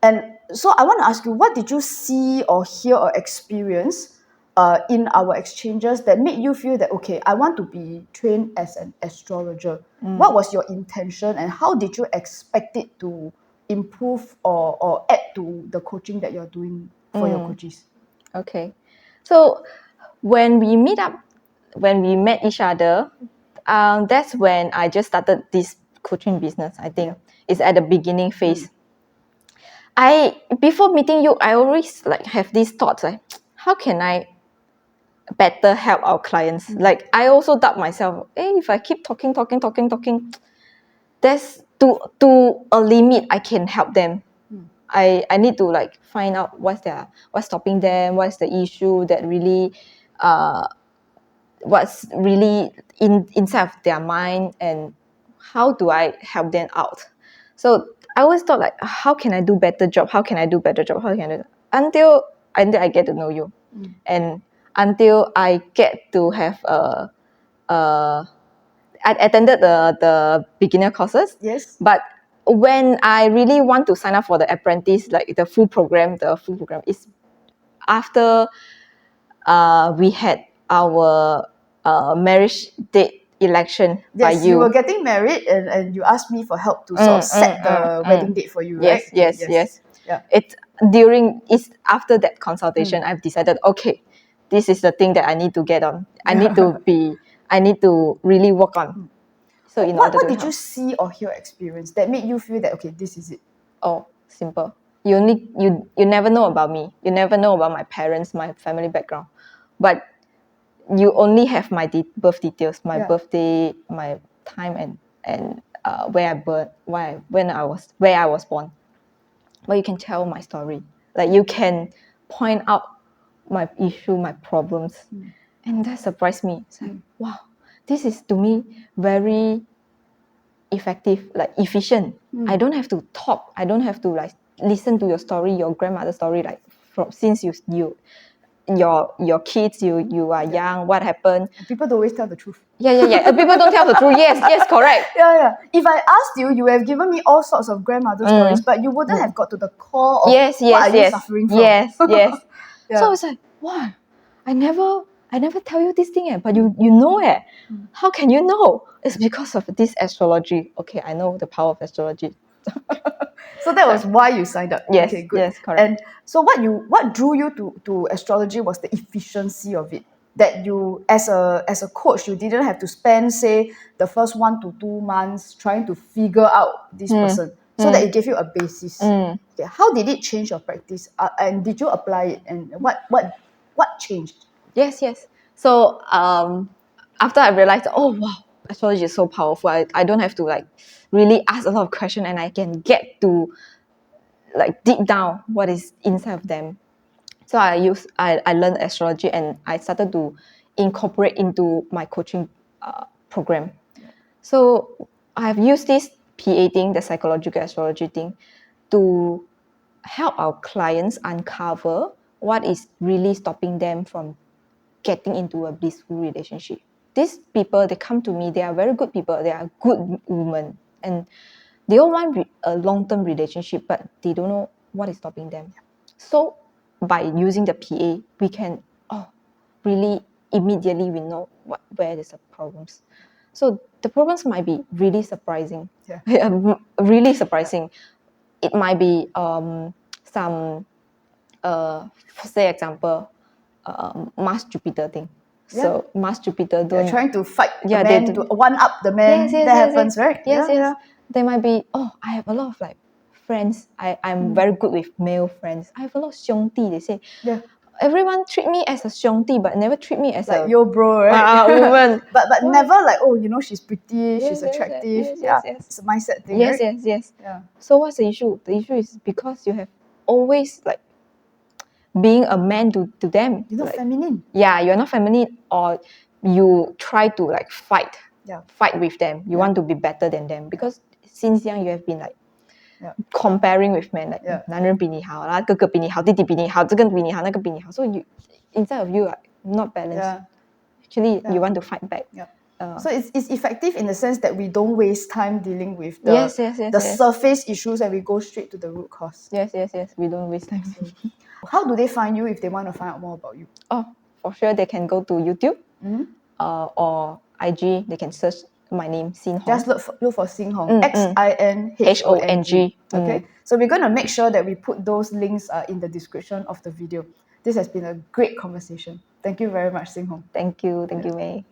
And so I want to ask you, what did you see or hear or experience in our exchanges that made you feel that, okay, I want to be trained as an astrologer? What was your intention and how did you expect it to improve or add to the coaching that you're doing for your coaches? Okay. So when we met each other, that's when I just started this coaching business. I think it's at the beginning phase. Before meeting you, I always like have these thoughts like, how can I better help our clients? Like I also doubt myself. If I keep talking, there's to a limit I can help them. I need to like find out what's stopping them, what's the issue that really what's really inside of their mind, and how do I help them out. So I always thought like, how can I do better job, until I get to know you, and until I get to have I attended the beginner courses. Yes. But when I really want to sign up for the apprentice, like the full program is after we had our marriage date election by Yes, you. you were getting married and you asked me for help to sort of set the wedding date for you, right? Yes. Yeah. It's after that consultation, I've decided, okay, this is the thing that I need to get on. I need to really work on. So what did you see or hear experience that made you feel that, okay, this is it? Oh, simple. You never know about me. You never know about my parents, my family background. But you only have my birth details, my birthday, my time, and where I was born. But you can tell my story. Like you can point out my issue, my problems, and that surprised me. It's like, wow, this is to me very effective, like efficient. I don't have to talk. I don't have to like listen to your story, your grandmother's story, like since your kids, you are young, what happened. People don't always tell the truth. Yeah. People don't tell the truth. Yes, correct. Yeah. If I asked you, you would have given me all sorts of grandmother stories, but you wouldn't have got to the core of what are you suffering from. Yes. So I was like, wow, I never tell you this thing, but you know it. How can you know? It's because of this astrology. Okay, I know the power of astrology. So that was why you signed up. Yes, okay, good. Yes, correct. And so what drew you to astrology was the efficiency of it. That you, as a coach, you didn't have to spend, say, the first 1 to 2 months trying to figure out this person, so that it gave you a basis. Okay, how did it change your practice? And did you apply it? And what changed? Yes. So after I realized, oh wow, astrology is so powerful. I don't have to like really ask a lot of questions, and I can get to like deep down what is inside of them. So I learned astrology, and I started to incorporate into my coaching program. So I've used this PA thing, the psychological astrology thing, to help our clients uncover what is really stopping them from getting into a blissful relationship. These people, they come to me, they are very good people, they are good women, and they all want a long-term relationship, but they don't know what is stopping them. So by using the PA, we can really immediately we know where is the problems. So the problems might be really surprising. Really surprising. It might be some say example Mars Jupiter thing. So Mars Jupiter don't They're trying to fight the they man, to one up the man. That happens, right? Yes. There might be, I have a lot of like friends. I'm very good with male friends. I have a lot of 兄弟. They say, everyone treat me as a 兄弟, but never treat me as like a yo bro, right? woman. but never like, oh, you know, she's pretty, she's attractive. It's a mindset thing, right? Yes. Yeah. So what's the issue? The issue is because you have always like being a man to them. You're not like, feminine. Yeah, you're not feminine, or you try to like fight with them. You want to be better than them because since young you have been like comparing with men, like 男人比你好啦，哥哥比你好，弟弟比你好，这个比你好，那个比你好。So you inside of you like not balanced. Actually, you want to fight back. So it's effective in the sense that we don't waste time dealing with the surface issues and we go straight to the root cause. Yes. We don't waste time. How do they find you if they want to find out more about you? Oh, for sure they can go to YouTube or IG. They can search my name, Xin Hong. Just look for Xin Hong. XINHONG. Okay. So we're going to make sure that we put those links in the description of the video. This has been a great conversation. Thank you very much, Xin Hong. Thank you, May.